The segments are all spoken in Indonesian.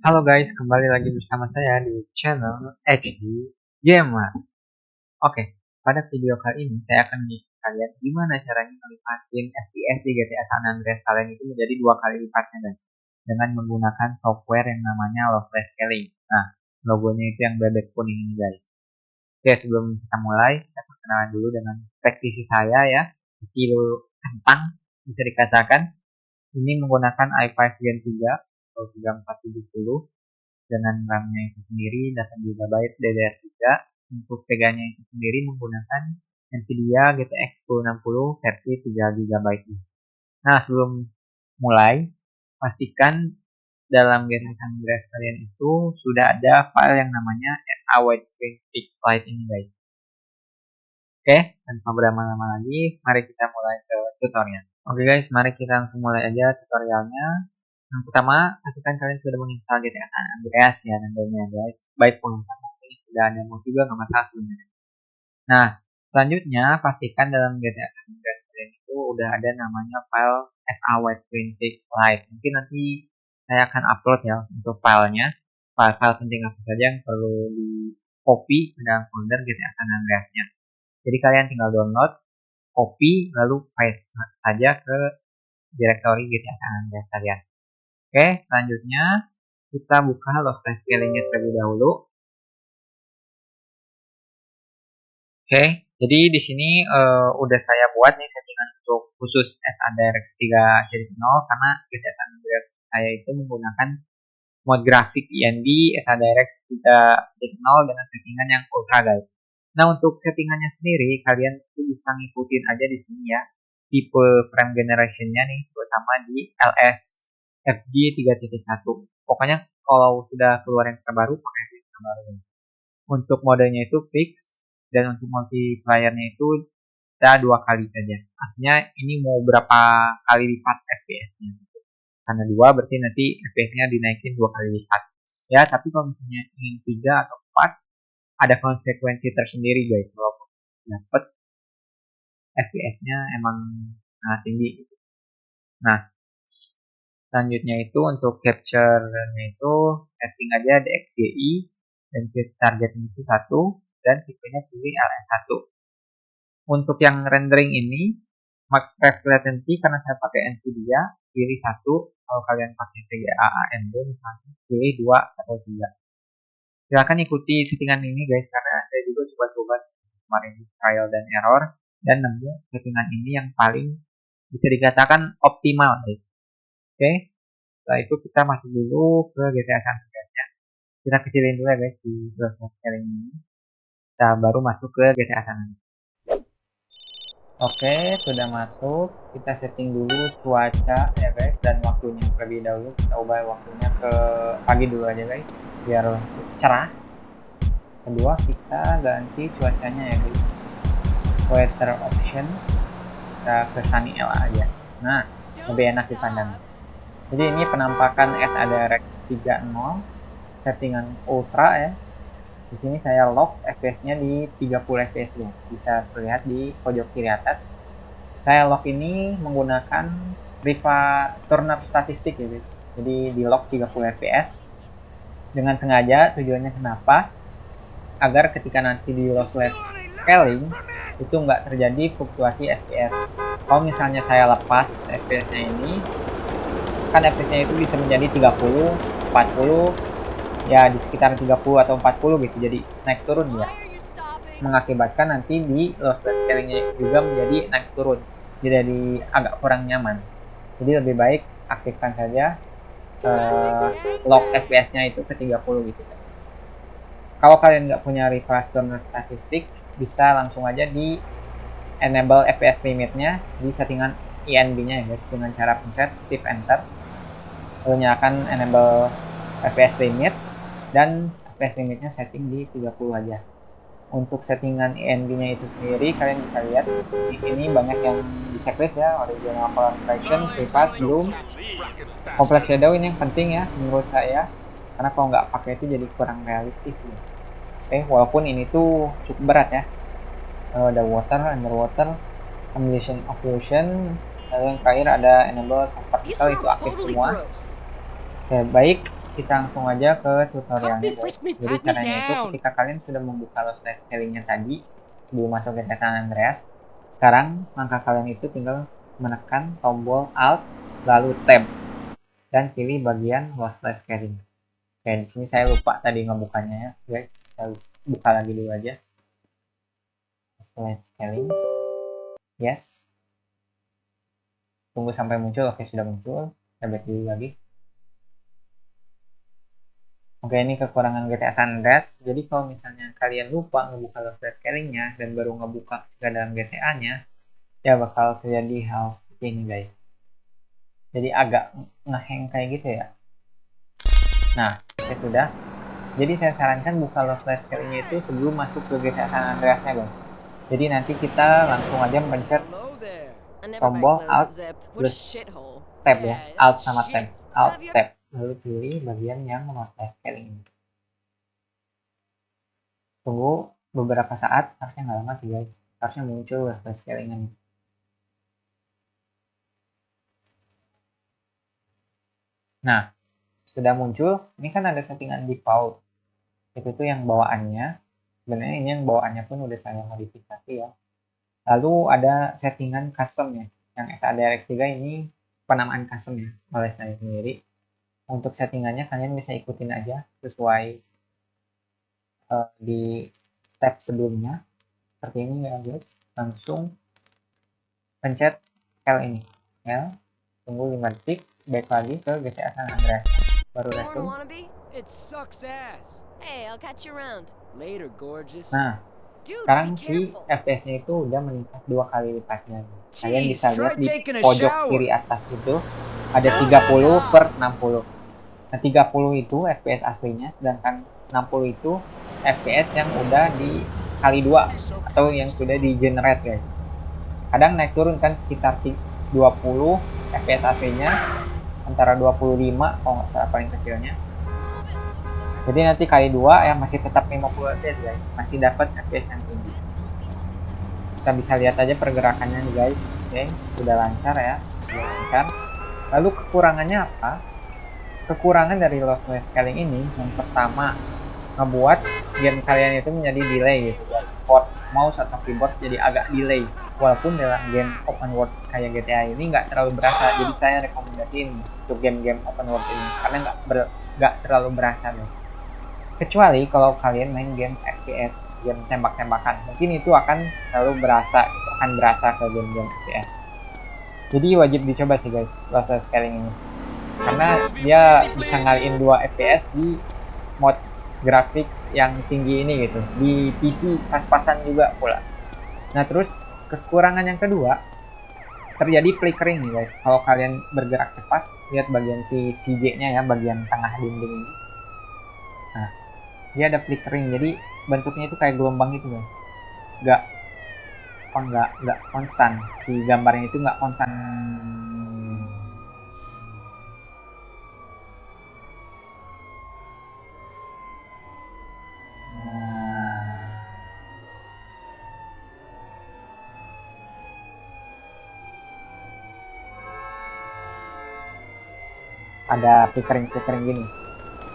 Halo guys, kembali lagi bersama saya di channel HD Gamer. Oke, pada video kali ini saya akan menunjukkan kalian gimana caranya ngelipatin FPS di GTA San Andreas kalian itu menjadi 2 kali lipatnya guys, dengan menggunakan software yang namanya Lossless Scaling. Nah, logonya itu yang bebek kuning ini guys. Oke, sebelum kita mulai, saya perkenalan dulu dengan praktisi saya ya, isi kentang bisa dikatakan. Ini menggunakan i5 Gen 3 atau 3470 dengan RAM-nya itu sendiri 8 GB DDR3. Untuk Vega-nya itu sendiri menggunakan Nvidia GTX 1060 versi 3 GB. Nah, sebelum mulai, pastikan dalam GTA San Andreas kalian itu sudah ada file yang namanya SA Widescreen Fixed Light ini guys. Oke, tanpa berlama-lama lagi, mari kita mulai ke tutorial. Oke guys, mari kita langsung mulai aja tutorialnya. Yang pertama, pastikan kalian sudah menginstal GTA San Andreas ya tentunya guys. Baik pulsa maupun sudah ada mau juga nggak masalah sebenarnya. Nah, selanjutnya pastikan dalam GTA San Andreas kalian itu udah ada namanya file SA Widescreen Fixed Light. Mungkin nanti saya akan upload ya untuk filenya. File-file penting apa saja yang perlu di copy ke dalam folder GTA San Andreasnya. Jadi kalian tinggal download, copy, lalu paste saja ke directory GTA San Andreas kalian. Oke, selanjutnya kita buka Lossless Scaling-nya terlebih dahulu. Oke, jadi di sini udah saya buat nih settingan untuk khusus SA DirectX 3.0 karena GTA San Andreas saya itu menggunakan mode grafik ENB SA DirectX 3.0 dengan settingan yang ultra guys. Nah, untuk settingannya sendiri kalian bisa ngikutin aja di sini ya. Tipe frame generation-nya nih terutama di LSFG 3.1. Pokoknya kalau sudah keluar yang terbaru pakai yang terbaru. Untuk modenya itu fix dan untuk multiplayer-nya itu kita 2 kali saja. Artinya ini mau berapa kali lipat FPS-nya. Karena 2 berarti nanti FPS-nya dinaikin 2 kali lipat. Ya, tapi kalau misalnya ingin 3 atau 4 ada konsekuensi tersendiri guys. Walaupun dapat FPS-nya emang sangat tinggi. Nah, selanjutnya itu untuk capture-nya itu setting aja DXGI dan targetnya itu 1 dan tipenya pilih LS1. Untuk yang rendering ini refresh latency karena saya pakai Nvidia pilih 1, kalau kalian pakai VGA AMD misalnya pilih 2 atau 3. Silahkan ikuti settingan ini guys karena saya juga coba-coba kemarin trial dan error dan nemu settingan ini yang paling bisa dikatakan optimal guys. Oke, setelah itu kita masuk dulu ke GTA San Andreas. Kita kecilin dulu ya guys di Lossless Scaling ini. Kita baru masuk ke GTA San Andreas. Oke, sudah masuk. Kita setting dulu cuaca ya guys dan waktunya terlebih dahulu. Kita ubah waktunya ke pagi dulu aja guys biar cerah. Kedua kita ganti cuacanya ya guys. Weather option kita ke sunny L aja. Nah, lebih enak dipandang. Jadi ini penampakan SA DirectX 3.0 settingan ultra ya. Di sini saya lock FPS-nya di 30 fps dulu. Bisa terlihat di pojok kiri atas. Saya lock ini menggunakan Riva turn-up statistik ya guys. Jadi di lock 30 fps. Dengan sengaja tujuannya kenapa? Agar ketika nanti di lossless scaling itu nggak terjadi fluktuasi FPS. Kalau misalnya saya lepas FPS-nya ini, kan FPS-nya itu bisa menjadi 30, 40, ya di sekitar 30 atau 40 gitu, jadi naik turun ya, mengakibatkan nanti di lossless scaling-nya juga menjadi naik turun, jadi agak kurang nyaman. Jadi lebih baik aktifkan saja lock FPS-nya itu ke 30 gitu. Kalau kalian nggak punya refresh turn statistik, bisa langsung aja di enable FPS limitnya di settingan ENB-nya ya, dengan cara pencet shift enter, lalu nyalakan enable FPS limit dan FPS limitnya setting di 30 aja. Untuk settingan ENB-nya itu sendiri kalian bisa lihat di sini banyak yang di checklist ya, original color correction, privat, bloom, complex shadow ini yang penting ya menurut saya, karena kalau nggak pakai itu jadi kurang realistis ya. Walaupun ini tuh cukup berat ya. Ada water, underwater, combination of ocean, lalu yang terakhir ada enable soft particle itu aktif semua. Oke, baik. kita langsung aja ke tutorialnya guys. Jadi caranya itu ketika kalian sudah membuka Lost Life Scaling-nya tadi sebelum masuk ke San Andreas, sekarang langkah kalian itu tinggal menekan tombol Alt lalu Tab dan pilih bagian Lost Life Scaling. Oke, di sini saya lupa tadi ngebukanya ya guys. Saya buka lagi dulu aja. Lost Life Scaling. Yes. Tunggu sampai muncul. Oke, sudah muncul. Saya back dulu lagi. Oke, ini kekurangan GTA San Andreas. Jadi kalau misalnya kalian lupa ngebuka Lost Life Scaling-nya dan baru ngebuka ke dalam GTA-nya, ya bakal terjadi hal seperti ini guys. Jadi agak ngehang kayak gitu ya. Nah, ya sudah. Jadi saya sarankan buka Lost Life Scaling-nya itu sebelum masuk ke GTA San Andreas-nya guys. Jadi nanti kita langsung aja mencet tombol Alt plus Tab ya. Alt sama Tab. Alt Tab. Lalu pilih bagian yang Lost Life Scaling ini. Tunggu beberapa saat, harusnya nggak lama sih guys, harusnya muncul Lost Life Scaling-nya. Nah, sudah muncul. Ini kan ada settingan default, itu tuh yang bawaannya. Sebenarnya ini yang bawaannya pun udah saya modifikasi ya. Lalu ada settingan custom ya, yang SADRX3 ini penamaan custom ya oleh saya sendiri. Untuk settingannya kalian bisa ikutin aja sesuai di step sebelumnya seperti ini ya guys. Langsung pencet L ini, L, tunggu 5 detik, back lagi ke GTA San Andreas, baru resume. Nah, sekarang si FPS-nya itu udah meningkat 2 kali lipatnya. Kalian bisa lihat di pojok kiri atas itu ada 30/60. Nah, 30 itu FPS aslinya, sedangkan 60 itu FPS yang udah dikali 2 atau yang sudah di generate guys. Kadang naik turun kan sekitar 20 FPS aslinya, antara 25 kalau nggak salah paling kecilnya. Jadi nanti kali 2 ya masih tetap 50 FPS guys, masih dapat FPS yang tinggi. Kita bisa lihat aja pergerakannya nih guys. Oke, sudah lancar ya, sudah lancar. Lalu kekurangannya apa? Kekurangan dari Lost Life Scaling ini yang pertama, ngebuat game kalian itu menjadi delay gitu ya. Port mouse atau keyboard jadi agak delay. Walaupun dalam game open world kayak GTA ini nggak terlalu berasa. Jadi saya rekomendasiin untuk game-game open world ini karena nggak terlalu berasa guys. Kecuali kalau kalian main game FPS, game tembak-tembakan, mungkin itu akan selalu berasa, itu akan berasa ke game-game FPS. Jadi wajib dicoba sih guys Lost Life Scaling ini, karena dia bisa ngaliin 2 FPS di mode grafik yang tinggi ini gitu, di PC pas-pasan juga pula. Nah terus kekurangan yang kedua, terjadi flickering nih guys. Kalau kalian bergerak cepat, lihat bagian si CJ-nya ya, bagian tengah dinding ini. Nah, dia ada flickering, jadi bentuknya itu kayak gelombang gitu guys. Nggak konstan. Di gambarnya itu nggak konstan. Ada flickering gini.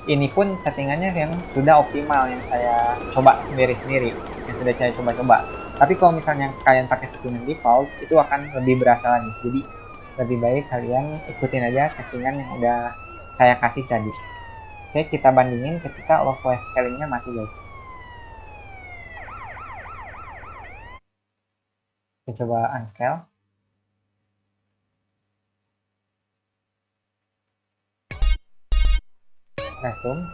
Ini pun settingannya yang sudah optimal, yang saya coba sendiri, yang sudah saya coba. Tapi kalau misalnya kalian pakai settingan default, itu akan lebih berasa lagi. Jadi lebih baik kalian ikutin aja settingan yang udah saya kasih tadi. Oke, kita bandingin ketika Lost Life Scaling-nya mati guys. Kita coba unscale. Resume.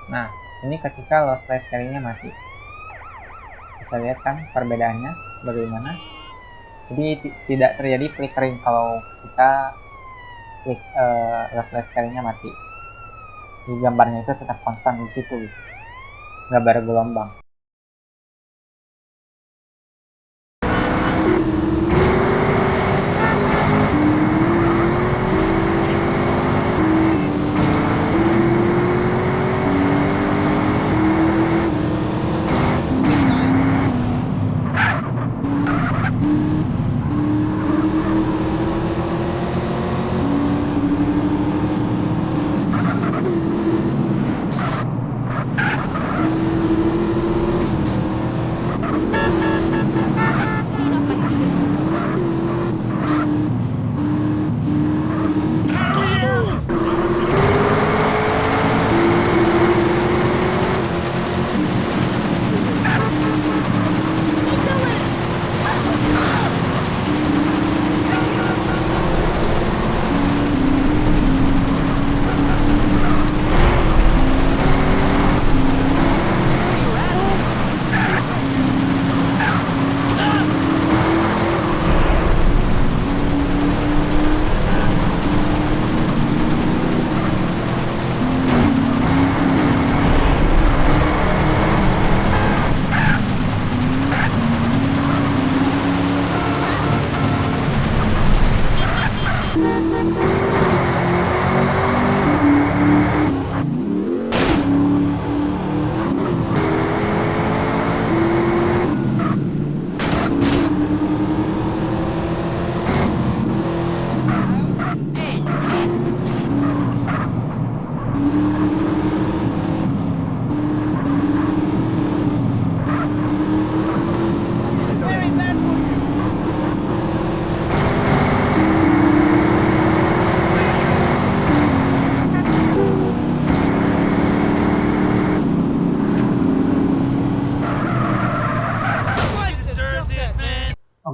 Nah, ini ketika Lost Life Scaling-nya mati. Bisa lihat kan perbedaannya bagaimana. Jadi tidak terjadi flickering kalau kita klik Lost Life Scaling-nya mati. Di gambarnya itu tetap konstan di situ, nggak bergelombang.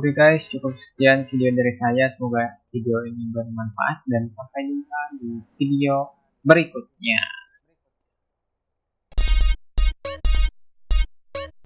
Oke guys, cukup sekian video dari saya. Semoga video ini bermanfaat dan sampai jumpa di video berikutnya.